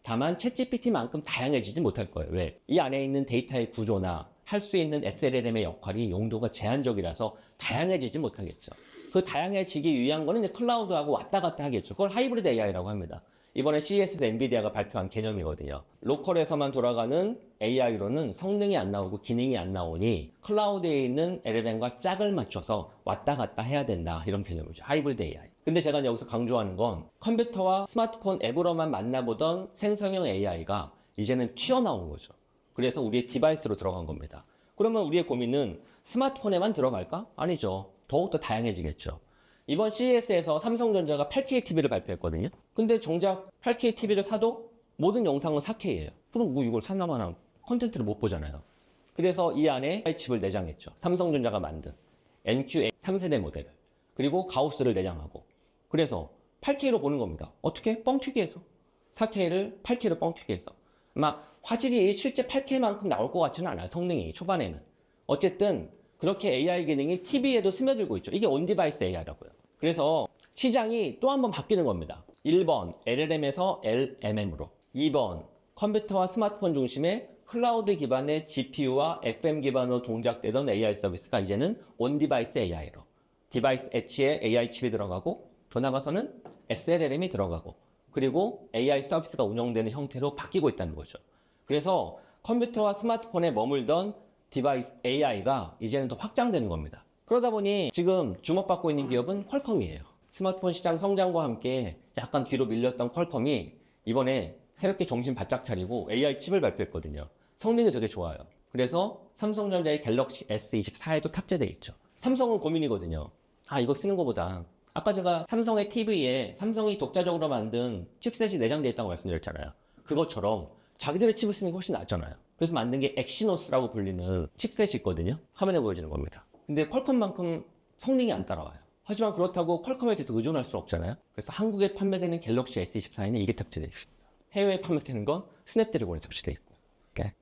다만 챗GPT만큼 다양해지지 못할 거예요. 왜? 이 안에 있는 데이터의 구조나 할 수 있는 SLLM의 역할이 용도가 제한적이라서 다양해지지 못하겠죠. 그 다양해지기 위한 거는 이제 클라우드하고 왔다 갔다 하겠죠. 그걸 하이브리드 AI라고 합니다. 이번에 CES에서 엔비디아가 발표한 개념이거든요. 로컬에서만 돌아가는 AI로는 성능이 안 나오고 기능이 안 나오니 클라우드에 있는 LLM과 짝을 맞춰서 왔다 갔다 해야 된다. 이런 개념이죠. 하이브리드 AI. 근데 제가 여기서 강조하는 건 컴퓨터와 스마트폰 앱으로만 만나보던 생성형 AI가 이제는 튀어나온 거죠. 그래서 우리의 디바이스로 들어간 겁니다. 그러면 우리의 고민은 스마트폰에만 들어갈까? 아니죠. 더욱더 다양해지겠죠. 이번 CES에서 삼성전자가 8K TV를 발표했거든요. 근데 정작 8K TV를 사도 모든 영상은 4K예요. 그럼 뭐 이걸 산나마나 콘텐츠를 못 보잖아요. 그래서 이 안에 AI 칩을 내장했죠. 삼성전자가 만든 NQ 3세대 모델을. 그리고 가우스를 내장하고. 그래서 8K로 보는 겁니다. 어떻게? 뻥튀기 해서. 4K를 8K로 뻥튀기 해서. 아마 화질이 실제 8K만큼 나올 것 같지는 않아요. 성능이 초반에는. 어쨌든 그렇게 AI 기능이 TV에도 스며들고 있죠. 이게 온디바이스 AI라고요. 그래서 시장이 또 한 번 바뀌는 겁니다. 1번 LLM에서 LMM으로 2번 컴퓨터와 스마트폰 중심의 클라우드 기반의 GPU와 FM 기반으로 동작되던 AI 서비스가 이제는 온디바이스 AI로 디바이스 엣지에 AI 칩이 들어가고 더 나가서는 SLLM이 들어가고 그리고 AI 서비스가 운영되는 형태로 바뀌고 있다는 거죠. 그래서 컴퓨터와 스마트폰에 머물던 디바이스 AI가 이제는 더 확장되는 겁니다. 그러다 보니 지금 주목받고 있는 기업은 퀄컴이에요. 스마트폰 시장 성장과 함께 약간 뒤로 밀렸던 퀄컴이 이번에 새롭게 정신 바짝 차리고 AI 칩을 발표했거든요. 성능이 되게 좋아요. 그래서 삼성전자의 갤럭시 S24에도 탑재되어 있죠. 삼성은 고민이거든요. 아, 이거 쓰는 것보다 아까 제가 삼성의 TV에 삼성이 독자적으로 만든 칩셋이 내장되어 있다고 말씀드렸잖아요. 그것처럼 자기들의 칩을 쓰는 게 훨씬 낫잖아요. 그래서 만든 게 엑시노스라고 불리는 칩셋이 있거든요. 화면에 보여지는 겁니다. 근데 퀄컴만큼 성능이 안 따라와요. 하지만 그렇다고 퀄컴에 계속 의존할 수 없잖아요. 그래서 한국에 판매되는 갤럭시 S24에는 이게 탑재되어 있습니다. 해외에 판매되는 건 스냅드래곤에 탑재되어 있고.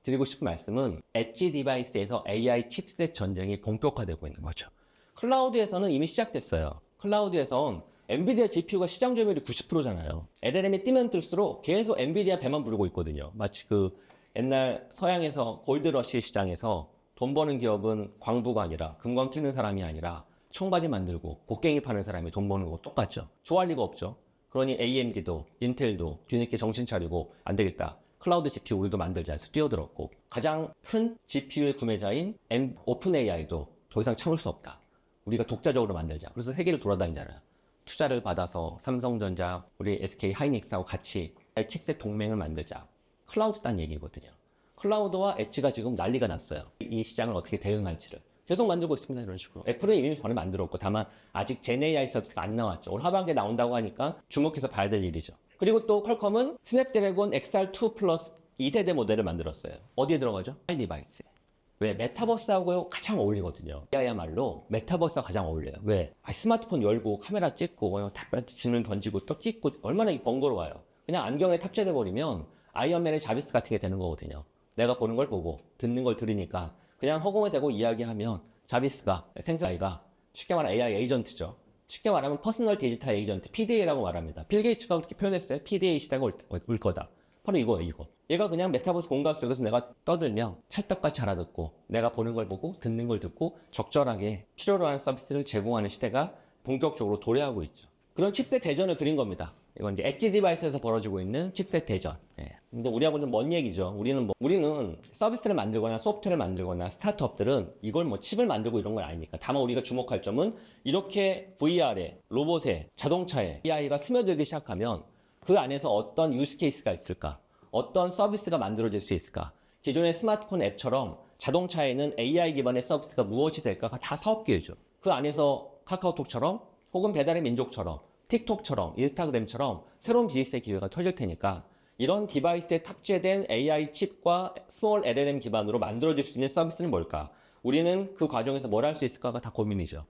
드리고 싶은 말씀은 엣지 디바이스에서 AI 칩셋 전쟁이 본격화되고 있는 거죠. 클라우드에서는 이미 시작됐어요. 클라우드에선 엔비디아 GPU가 시장 점유율이 90%잖아요. LLM이 뜨면 뜰수록 계속 엔비디아 배만 부르고 있거든요. 마치 그 옛날 서양에서 골드러시 시장에서 돈 버는 기업은 광부가 아니라 금광 키는 사람이 아니라 청바지 만들고 곡괭이 파는 사람이 돈 버는 거 똑같죠. 좋아할 리가 없죠. 그러니 AMD도 인텔도 뒤늦게 정신 차리고 안 되겠다. 클라우드 GPU 우리도 만들자 해서 뛰어들었고 가장 큰 GPU의 구매자인 오픈 AI도 더 이상 참을 수 없다. 우리가 독자적으로 만들자. 그래서 세계를 돌아다니잖아요. 투자를 받아서 삼성전자, 우리 SK 하이닉스하고 같이 칩셋 동맹을 만들자. 클라우드 딴 얘기거든요. 클라우드와 엣지가 지금 난리가 났어요. 이 시장을 어떻게 대응할지를. 계속 만들고 있습니다. 이런 식으로. 애플은 이미 전에 만들었고 다만 아직 젠 AI 서비스가 안 나왔죠. 올 하반기에 나온다고 하니까 주목해서 봐야 될 일이죠. 그리고 또 퀄컴은 스냅드래곤 XR2 플러스 2세대 모델을 만들었어요. 어디에 들어가죠? 모바일 디바이스에. 왜? 메타버스하고 가장 어울리거든요. 이야말로 메타버스가 가장 어울려요. 왜? 스마트폰 열고 카메라 찍고 질문 던지고 또 찍고 얼마나 번거로워요. 그냥 안경에 탑재돼 버리면 아이언맨의 자비스 같은 게 되는 거거든요. 내가 보는 걸 보고 듣는 걸 들으니까 그냥 허공에 대고 이야기하면 자비스가 생성 AI가 쉽게 말하면 AI 에이전트죠. 쉽게 말하면 퍼스널 디지털 에이전트 PDA라고 말합니다. 빌 게이츠가 그렇게 표현했어요. PDA 시대가 올 거다. 바로 이거예요, 이거. 얘가 그냥 메타버스 공간 속에서 내가 떠들면 찰떡같이 알아듣고 내가 보는 걸 보고 듣는 걸 듣고 적절하게 필요로 하는 서비스를 제공하는 시대가 본격적으로 도래하고 있죠. 그런 칩셋 대전을 그린 겁니다. 이건 이제 엣지 디바이스에서 벌어지고 있는 칩셋 대전. 예. 근데 우리하고는 먼 얘기죠. 우리는 서비스를 만들거나 소프트웨어를 만들거나 스타트업들은 이걸 칩을 만들고 이런 건 아니니까. 다만 우리가 주목할 점은 이렇게 VR에, 로봇에, 자동차에 AI가 스며들기 시작하면 그 안에서 어떤 유스 케이스가 있을까? 어떤 서비스가 만들어질 수 있을까? 기존의 스마트폰 앱처럼 자동차에는 AI 기반의 서비스가 무엇이 될까가 다 사업 기회죠. 그 안에서 카카오톡처럼 혹은 배달의 민족처럼 틱톡처럼 인스타그램처럼 새로운 비즈니스의 기회가 터질 테니까 이런 디바이스에 탑재된 AI 칩과 스몰 LLM 기반으로 만들어질 수 있는 서비스는 뭘까? 우리는 그 과정에서 뭘 할 수 있을까가 다 고민이죠.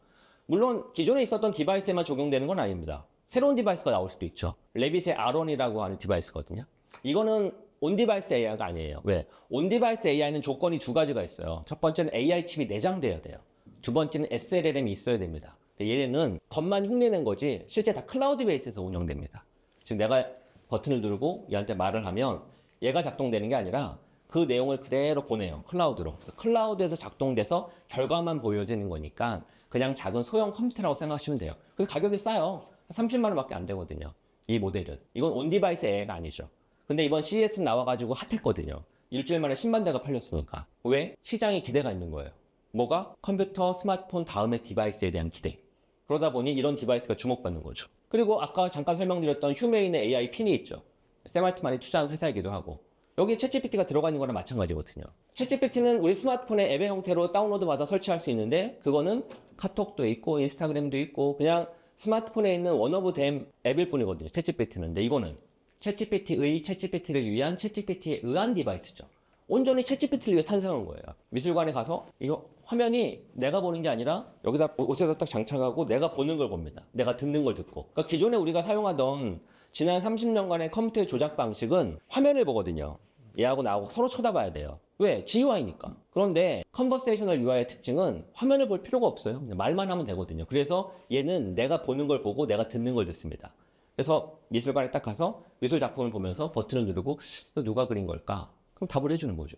물론 기존에 있었던 디바이스에만 적용되는 건 아닙니다. 새로운 디바이스가 나올 수도 있죠. 레빗의 아론이라고 하는 디바이스거든요. 이거는 온디바이스 AI가 아니에요. 왜? 온디바이스 AI는 조건이 두 가지가 있어요. 첫 번째는 AI 칩이 내장돼야 돼요. 두 번째는 SLLM이 있어야 됩니다. 얘네는 겉만 흉내낸 거지 실제 다 클라우드 베이스에서 운영됩니다. 즉 내가 버튼을 누르고 얘한테 말을 하면 얘가 작동되는 게 아니라 그 내용을 그대로 보내요. 클라우드로. 그래서 클라우드에서 작동돼서 결과만 보여지는 거니까 그냥 작은 소형 컴퓨터라고 생각하시면 돼요. 그래서 가격이 싸요. 30만 원밖에 안 되거든요. 이 모델은. 이건 온디바이스 AI가 아니죠. 근데 이번 CES 나와가지고 핫했거든요. 일주일 만에 10만 대가 팔렸으니까. 왜? 시장에 기대가 있는 거예요. 뭐가? 컴퓨터, 스마트폰 다음의 디바이스에 대한 기대. 그러다 보니 이런 디바이스가 주목받는 거죠. 그리고 아까 잠깐 설명드렸던 휴메인의 AI 핀이 있죠. 샘 알트만이 투자한 회사이기도 하고 여기 챗GPT가 들어가 있는 거랑 마찬가지거든요. 챗GPT는 우리 스마트폰에 앱의 형태로 다운로드 받아 설치할 수 있는데 그거는 카톡도 있고 인스타그램도 있고 그냥 스마트폰에 있는 원 오브 댐 앱일 뿐이거든요. 챗GPT는. 근데 이거는 챗GPT를 위한 챗GPT에 의한 디바이스죠. 온전히 챗GPT를 위해 탄생한 거예요. 미술관에 가서 이거 화면이 내가 보는 게 아니라 여기다 옷에다 딱 장착하고 내가 보는 걸 봅니다. 내가 듣는 걸 듣고. 그러니까 기존에 우리가 사용하던 지난 30년간의 컴퓨터의 조작 방식은 화면을 보거든요. 얘하고 나하고 서로 쳐다봐야 돼요. 왜? GUI니까. 그런데 컨버세이셔널 UI의 특징은 화면을 볼 필요가 없어요. 그냥 말만 하면 되거든요. 그래서 얘는 내가 보는 걸 보고 내가 듣는 걸 듣습니다. 그래서 미술관에 딱 가서 미술 작품을 보면서 버튼을 누르고 누가 그린 걸까? 그럼 답을 해주는 거죠.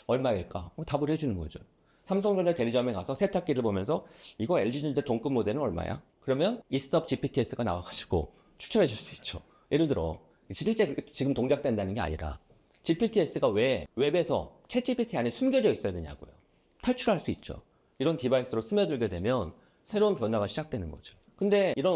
얼마일까? 답을 해주는 거죠. 삼성전자 대리점에 가서 세탁기를 보면서 이거 LG전자 동급 모델은 얼마야? 그러면 이스톱 GPTS가 나와가지고 추천해 줄 수 있죠. 예를 들어 실제 지금 동작된다는 게 아니라 GPTS가 왜 웹에서 챗GPT 안에 숨겨져 있어야 되냐고요. 탈출할 수 있죠. 이런 디바이스로 스며들게 되면 새로운 변화가 시작되는 거죠. 근데 이건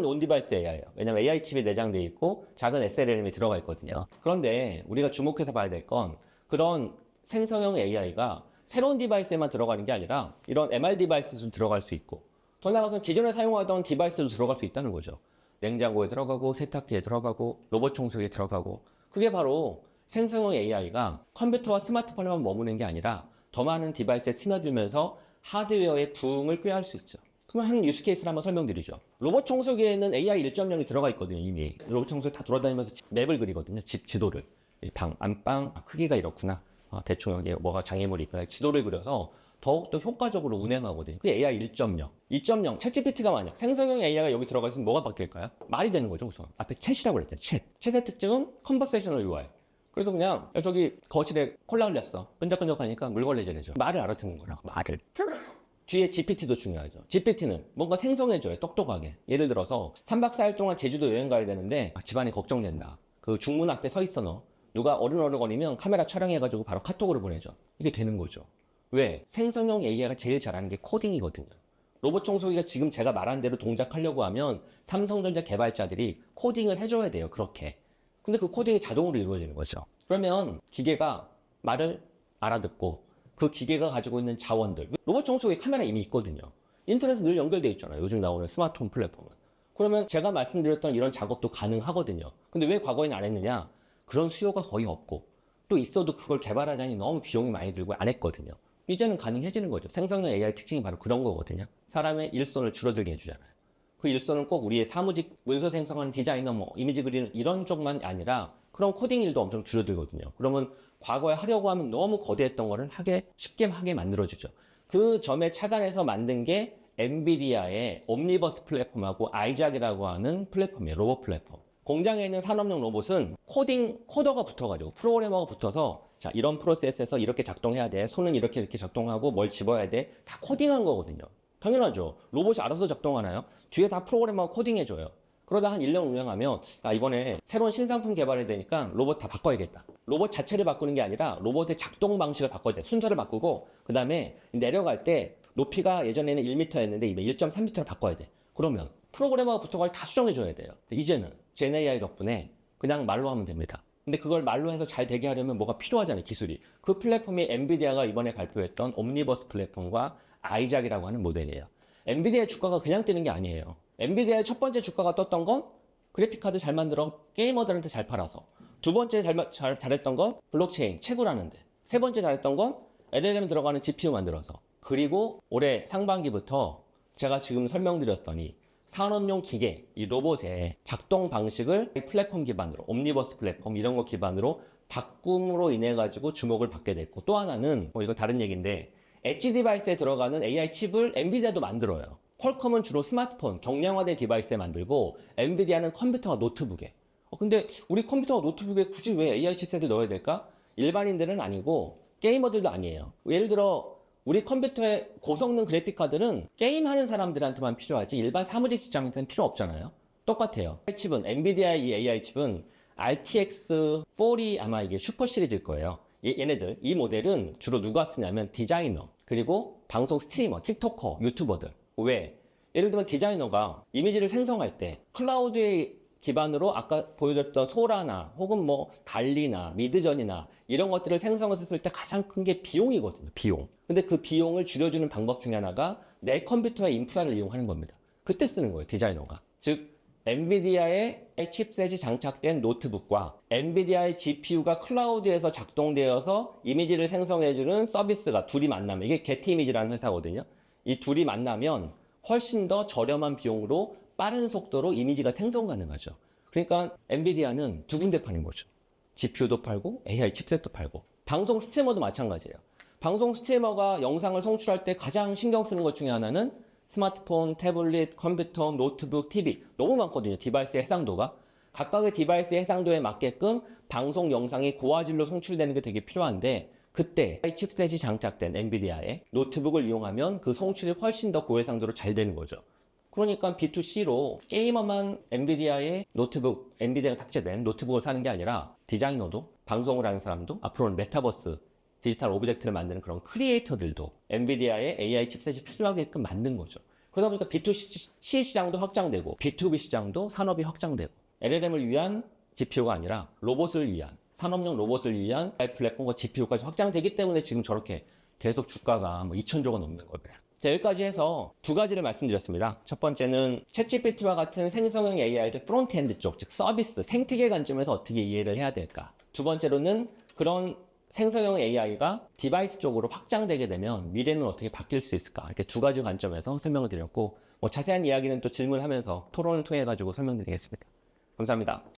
온디바이스 AI예요. 왜냐면 AI 칩이 내장되어 있고 작은 SLM이 들어가 있거든요. 그런데 우리가 주목해서 봐야 될 건 그런 생성형 AI가 새로운 디바이스에만 들어가는 게 아니라 이런 MR 디바이스도 들어갈 수 있고 더 나아가서 기존에 사용하던 디바이스도 들어갈 수 있다는 거죠. 냉장고에 들어가고 세탁기에 들어가고 로봇 청소기에 들어가고 그게 바로 생성형 AI가 컴퓨터와 스마트폰에만 머무는 게 아니라 더 많은 디바이스에 스며들면서 하드웨어의 부응을 꾀할 수 있죠. 그럼 한 유스 케이스를 한번 설명드리죠. 로봇 청소기에는 AI 1.0이 들어가 있거든요, 이미. 로봇 청소기 다 돌아다니면서 맵을 그리거든요, 집 지도를. 방, 안방, 크기가 이렇구나. 대충 여기 뭐가 장애물이 있구나. 지도를 그려서 더욱더 효과적으로 운행하거든요. 그게 AI 1.0. 2.0, 챗GPT가 만약 생성형 AI가 여기 들어가 있으면 뭐가 바뀔까요? 말이 되는 거죠, 우선. 앞에 챗이라고 그랬잖아요, 챗. 챗의 특징은 컨버세이셔널 UI. 그래서 그냥 저기 거실에 콜라 흘렸어. 끈적끈적하니까 물걸레 되죠. 말을 알아듣는 거라고, 말을. 뒤에 GPT도 중요하죠. GPT는 뭔가 생성해줘요, 똑똑하게. 예를 들어서 3박 4일 동안 제주도 여행 가야 되는데 집안이 걱정된다. 그 중문 앞에 서 있어 너. 누가 어른거리면 카메라 촬영해가지고 바로 카톡으로 보내줘. 이게 되는 거죠. 왜? 생성형 AI가 제일 잘하는 게 코딩이거든요. 로봇 청소기가 지금 제가 말한 대로 동작하려고 하면 삼성전자 개발자들이 코딩을 해줘야 돼요, 그렇게. 근데 그 코딩이 자동으로 이루어지는 거죠. 그러면 기계가 말을 알아듣고 그 기계가 가지고 있는 자원들. 로봇 청소기 카메라 이미 있거든요. 인터넷에 늘 연결돼 있잖아요. 요즘 나오는 스마트폰 플랫폼은. 그러면 제가 말씀드렸던 이런 작업도 가능하거든요. 근데 왜 과거에는 안 했느냐? 그런 수요가 거의 없고, 또 있어도 그걸 개발하자니 너무 비용이 많이 들고 안 했거든요. 이제는 가능해지는 거죠. 생성형 AI 특징이 바로 그런 거거든요. 사람의 일손을 줄어들게 해주잖아요. 그 일손은 꼭 우리의 사무직, 문서 생성하는 디자이너, 이미지 그리는 이런 쪽만 아니라 그런 코딩 일도 엄청 줄어들거든요. 그러면 과거에 하려고 하면 너무 거대했던 거를 쉽게 하게 만들어주죠. 그 점에 착안해서 만든 게 엔비디아의 옴니버스 플랫폼하고 아이작이라고 하는 플랫폼이에요. 로봇 플랫폼. 공장에 있는 산업용 로봇은 코더가 붙어가지고 프로그래머가 붙어서 자, 이런 프로세스에서 이렇게 작동해야 돼. 손은 이렇게 작동하고 뭘 집어야 돼. 다 코딩한 거거든요. 당연하죠. 로봇이 알아서 작동하나요? 뒤에 다 프로그래머가 코딩해줘요. 그러다 한 1년 운영하면 이번에 새로운 신상품 개발해야 되니까 로봇 다 바꿔야겠다. 로봇 자체를 바꾸는 게 아니라 로봇의 작동 방식을 바꿔야 돼. 순서를 바꾸고 그 다음에 내려갈 때 높이가 예전에는 1m였는데 이제 1.3m로 바꿔야 돼. 그러면 프로그래머가 붙어가지고 다 수정해줘야 돼요. 이제는 Gen AI 덕분에 그냥 말로 하면 됩니다. 근데 그걸 말로 해서 잘 되게 하려면 뭐가 필요하잖아요, 기술이. 그 플랫폼이 엔비디아가 이번에 발표했던 옴니버스 플랫폼과 아이작이라고 하는 모델이에요. 엔비디아의 주가가 그냥 뜨는 게 아니에요. 엔비디아의 첫 번째 주가가 떴던 건 그래픽카드 잘 만들어 게이머들한테 잘 팔아서, 두 번째 잘했던 건 블록체인 채굴하는데, 세 번째 잘했던 건 LLM 들어가는 GPU 만들어서, 그리고 올해 상반기부터 제가 지금 설명드렸더니 산업용 기계, 이 로봇의 작동 방식을 플랫폼 기반으로, 옴니버스 플랫폼 이런 거 기반으로 바꿈으로 인해 가지고 주목을 받게 됐고, 또 하나는 이거 다른 얘기인데 엣지 디바이스에 들어가는 AI 칩을 엔비디아도 만들어요. 퀄컴은 주로 스마트폰, 경량화된 디바이스에 만들고 엔비디아는 컴퓨터와 노트북에. 근데 우리 컴퓨터와 노트북에 굳이 왜 AI 칩셋을 넣어야 될까? 일반인들은 아니고 게이머들도 아니에요. 예를 들어 우리 컴퓨터의 고성능 그래픽카드는 게임하는 사람들한테만 필요하지 일반 사무직 직장인한테는 필요 없잖아요. 똑같아요. 칩은 엔비디아의 이 AI 칩은 RTX 40이 아마 이게 슈퍼 시리즈일 거예요. 얘네들 이 모델은 주로 누가 쓰냐면 디자이너, 그리고 방송 스트리머, 틱토커, 유튜버들. 왜? 예를 들면 디자이너가 이미지를 생성할 때 클라우드에 기반으로 아까 보여드렸던 소라나 혹은 달리나 미드전이나 이런 것들을 생성했을 때 가장 큰 게 비용이거든요. 비용. 근데 그 비용을 줄여주는 방법 중에 하나가 내 컴퓨터의 인프라를 이용하는 겁니다. 그때 쓰는 거예요, 디자이너가. 즉 엔비디아의 칩셋이 장착된 노트북과 엔비디아의 GPU가 클라우드에서 작동되어서 이미지를 생성해주는 서비스가 둘이 만나면, 이게 게트이미지라는 회사거든요. 이 둘이 만나면 훨씬 더 저렴한 비용으로 빠른 속도로 이미지가 생성 가능하죠. 그러니까 엔비디아는 두 군데 파는 거죠. GPU도 팔고 AI 칩셋도 팔고. 방송 스트리머도 마찬가지예요. 방송 스트리머가 영상을 송출할 때 가장 신경 쓰는 것 중에 하나는 스마트폰, 태블릿, 컴퓨터, 노트북, TV 너무 많거든요. 디바이스의 해상도가. 각각의 디바이스의 해상도에 맞게끔 방송 영상이 고화질로 송출되는 게 되게 필요한데, 그때 칩셋이 장착된 엔비디아의 노트북을 이용하면 그 송출이 훨씬 더 고해상도로 잘 되는 거죠. 그러니까 B2C로 게이머만 엔비디아의 노트북, 엔비디아가 탑재된 노트북을 사는 게 아니라 디자이너도, 방송을 하는 사람도, 앞으로는 메타버스, 디지털 오브젝트를 만드는 그런 크리에이터들도 엔비디아의 AI 칩셋이 필요하게끔 만든 거죠. 그러다 보니까 B2C 시장도 확장되고 B2B 시장도 산업이 확장되고, LLM을 위한 GPU가 아니라 로봇을 위한, 산업용 로봇을 위한 AI 플랫폼과 GPU까지 확장되기 때문에 지금 저렇게 계속 주가가 2,000조가 넘는 거예요. 자, 여기까지 해서 두 가지를 말씀드렸습니다. 첫 번째는 챗GPT와 같은 생성형 AI를 프론트엔드 쪽, 즉 서비스, 생태계 관점에서 어떻게 이해를 해야 될까. 두 번째로는 그런 생성형 AI가 디바이스 쪽으로 확장되게 되면 미래는 어떻게 바뀔 수 있을까. 이렇게 두 가지 관점에서 설명을 드렸고, 자세한 이야기는 또 질문하면서 토론을 통해 가지고 설명드리겠습니다. 감사합니다.